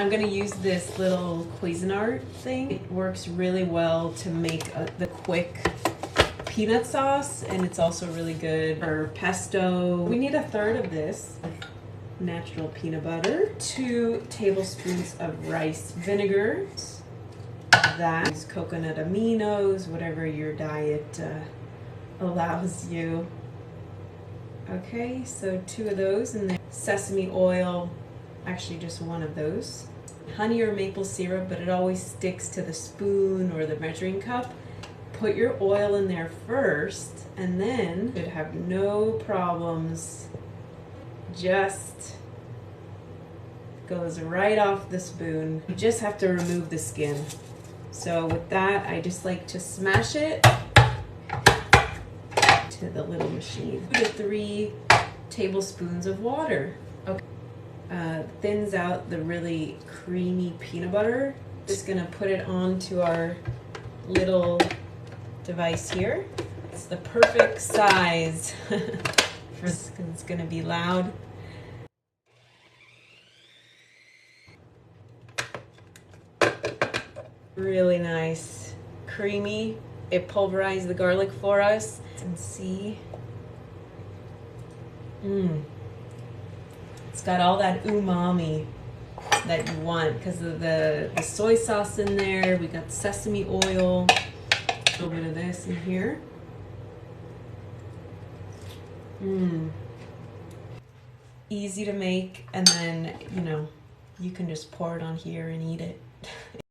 I'm gonna use this little Cuisinart thing. It works really well to make the quick peanut sauce, and it's also really good for pesto. We need 1/3 of this natural peanut butter, 2 tablespoons of rice vinegar. That's coconut aminos, whatever your diet allows you. Okay, so 2 of those, and then sesame oil, actually just 1 of those. Honey or maple syrup, but it always sticks to the spoon or the measuring cup. Put your oil in there first, and then you should have no problems. Just goes right off the spoon. You just have to remove the skin. So with that, I just like to smash it to the little machine. 2 to 3 tablespoons of water. Okay. Thins out the really creamy peanut butter. Just gonna put it onto our little device here. It's the perfect size. It's gonna be loud. Really nice, creamy. It pulverized the garlic for us. And see, it's got all that umami that you want because of the soy sauce in there. We got sesame oil, a little bit of this in here. Easy to make, and then you can just pour it on here and eat it.